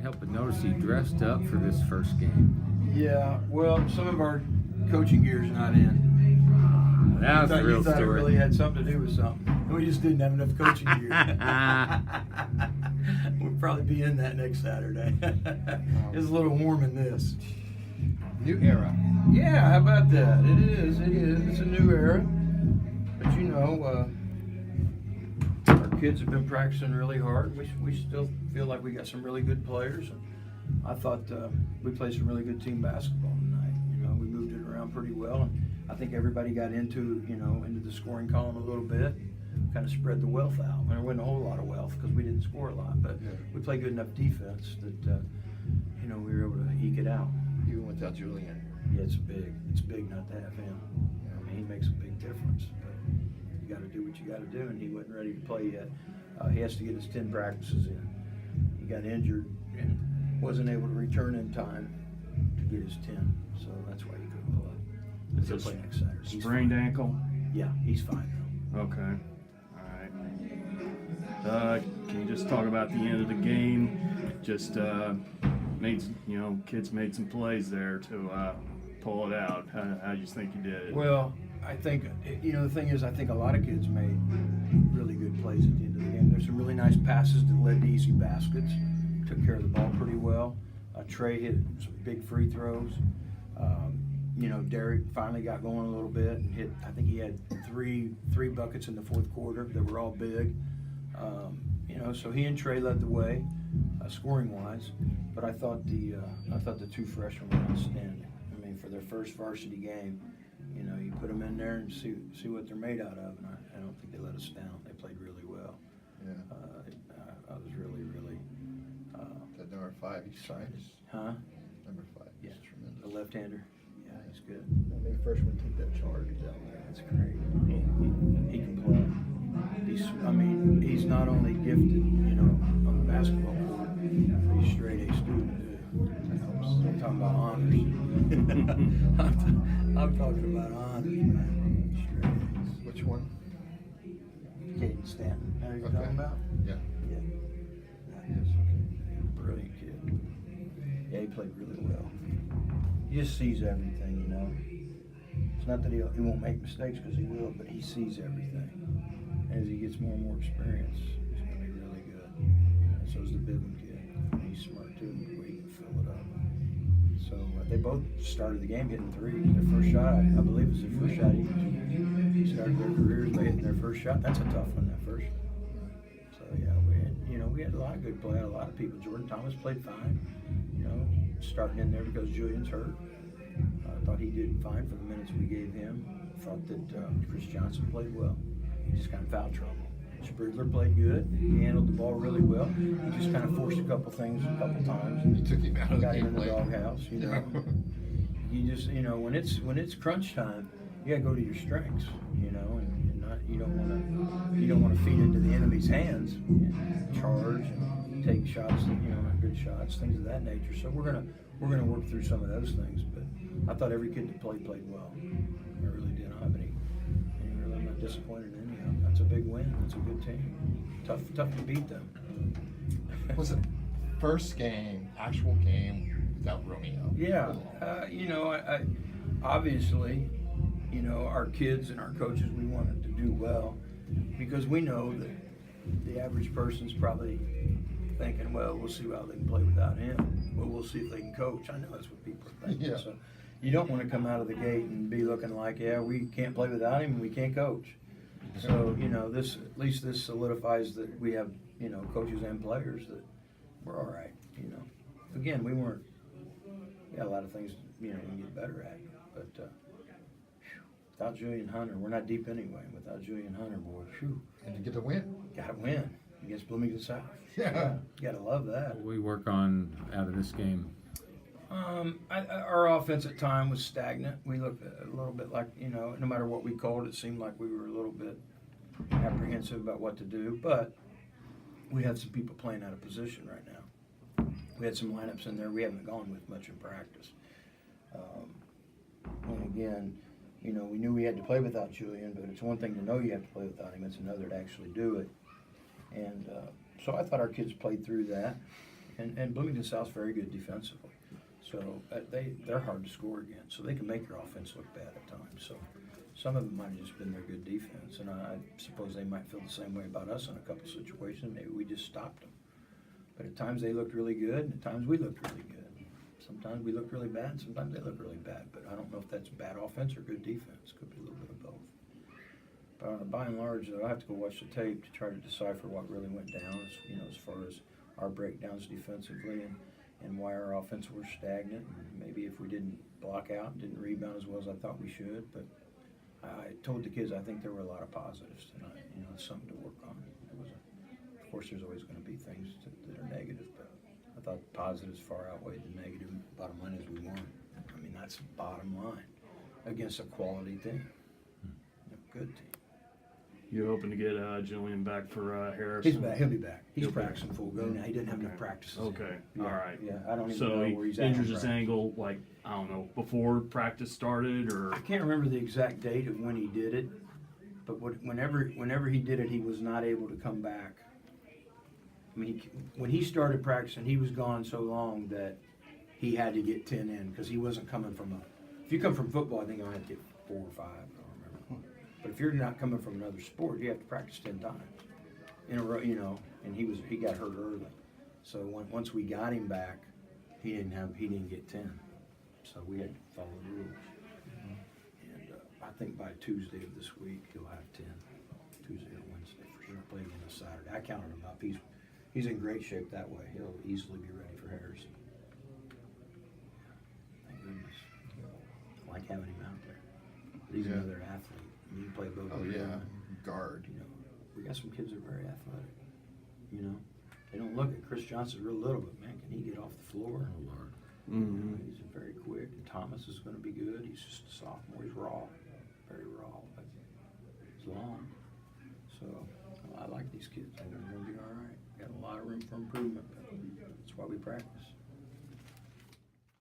help but notice he dressed up for this first game. Yeah, well, some of our coaching gear's not in. That was the real You thought it story. really had something to do with something. We just didn't have enough coaching gear. We'll probably be in that next Saturday. It's a little warm in this. New era. Yeah, how about that? It is. It's a new era. But you know, our kids have been practicing really hard. We still feel like we got some really good players. I thought we played some really good team basketball tonight. You know, we moved it around pretty well, and I think everybody got into the scoring column a little bit. Kind of spread the wealth out. There wasn't a whole lot of wealth because we didn't score a lot, but we played good enough defense that we were able to eke it out. Even without Julian. Yeah, it's big not to have him. I mean, he makes a big difference. But you got to do what you got to do, and he wasn't ready to play yet. He has to get his 10 practices in. He got injured and wasn't able to return in time to get his 10, so that's why he couldn't play. He'll play next Saturday. He's Sprained fine. ankle? Yeah, he's fine though. Okay. All right. Can you just talk about the end of the game? Just kids made some plays there to pull it out. How do you think you did it? Well, I think, the thing is, I think a lot of kids made really good plays at the end of the game. There's some really nice passes that led to easy baskets. Took care of the ball pretty well. Trey hit some big free throws. Derek finally got going a little bit and hit. I think he had three buckets in the fourth quarter that were all big. So he and Trey led the way, scoring wise. But I thought the two freshmen were outstanding. I mean, for their first varsity game, you put them in there and see what they're made out of. And I don't think they let us down. They played really well. Yeah. I was really. That number 5, he's fine. Huh? Number 5, he's Yeah. tremendous. The left-hander. Yeah, he's good. I mean, freshman took that charge down there. That's great. He can play. He's not only gifted, on the basketball court, but he's straight A student too. I'm talking about honors. I'm talking about honors, man. Straight A's. Which one? Caden Stanton. How are you Okay. talking about? Yeah. Yeah. Brilliant kid. Yeah, he played really well. He just sees everything, It's not that he won't make mistakes, because he will, but he sees everything. As he gets more and more experience, he's going to be really good. And so is the Bibben kid. He's smart too, but he can fill it up. So they both started the game hitting threes. Their first shot, I believe, was their first shot each. Started their careers by hitting their first shot. That's a tough one, that first one. So yeah, we had a lot of good play. A lot of people. Jordan Thomas played fine. Starting in there because Julian's hurt. I thought he did fine for the minutes we gave him. I thought that Chris Johnson played well. He just got in foul trouble. Sprigler played good. He handled the ball really well. He just kind of forced a couple things a couple times. You took him out of the Got him game in the plan. doghouse. You just when it's crunch time, you got to go to your strengths. And not you don't want to feed into the enemy's hands, and charge and take shots. Good shots, things of that nature. So we're gonna work through some of those things. But I thought every kid that played well. I really did. I don't have any really not disappointed in any of them. That's a big win. That's a good team. Tough to beat them. Was it first game, actual game without Romeo? Yeah. I obviously, our kids and our coaches, we wanted to do well because we know that the average person's probably thinking, well, we'll see how they can play without him. Well, we'll see if they can coach. I know that's what people are thinking. Yeah. So you don't want to come out of the gate and be looking like, yeah, we can't play without him and we can't coach. So, at least this solidifies that we have, coaches and players that we're all right, Again, we had a lot of things, we can get better at. But without Julian Hunter, we're not deep anyway. Without Julian Hunter, boy, phew. And you get the win. Got to win against Bloomington South. Yeah. You got to love that. What we work on out of this game? Our offense at time was stagnant. We looked a little bit like, no matter what we called, it seemed like we were a little bit apprehensive about what to do. But we had some people playing out of position right now. We had some lineups in there we haven't gone with much in practice. And again, we knew we had to play without Julian, but it's one thing to know you have to play without him. It's another to actually do it. And so I thought our kids played through that. And Bloomington South's very good defensively. So they're hard to score against. So they can make your offense look bad at times. So some of it might have just been their good defense. And I suppose they might feel the same way about us in a couple situations. Maybe we just stopped them. But at times they looked really good, and at times we looked really good. Sometimes we look really bad, and sometimes they look really bad. But I don't know if that's bad offense or good defense. Could be a little bit of both. But by and large, though, I have to go watch the tape to try to decipher what really went down, as far as our breakdowns defensively and why our offense were stagnant. And maybe if we didn't block out and didn't rebound as well as I thought we should. But I told the kids I think there were a lot of positives tonight. It's something to work on. Of course, there's always going to be things that are negative, but I thought the positives far outweighed the negative. Bottom line is we won. I mean, that's the bottom line against a quality team, a good team. You hoping to get Julian back for Harrison? He's back. He'll be back. He's He'll be practicing full go now. He didn't have enough practices. Okay, Yeah, all right. Yeah, I don't even So know he where he's at. injured in his practice. ankle, like, I don't know, before practice started, or? I can't remember the exact date of when he did it, but whenever he did it, he was not able to come back. I mean, when he started practicing, he was gone so long that he had to get 10 in because he wasn't coming from if you come from football, I think I have to get 4 or 5, I don't remember. But if you're not coming from another sport, you have to practice 10 times in a row, and he got hurt early. So once we got him back, he didn't get 10. So we had to follow the rules. And I think by Tuesday of this week, he'll have 10. Tuesday or Wednesday for sure. Play again this Saturday. I counted him up. He's in great shape that way. He'll easily be ready for Harrison. Thank goodness. I like having him out there. He's another athlete. He can play both. Oh yeah, guard. We got some kids that are very athletic. They don't look at Chris Johnson's real little, but man, can he get off the floor? Oh, Lord. Mm-hmm. He's very quick. And Thomas is going to be good. He's just a sophomore. He's raw, very raw, but he's long. So I like these kids. I think they're going to be all right. Got a lot of room for improvement, but that's why we practice.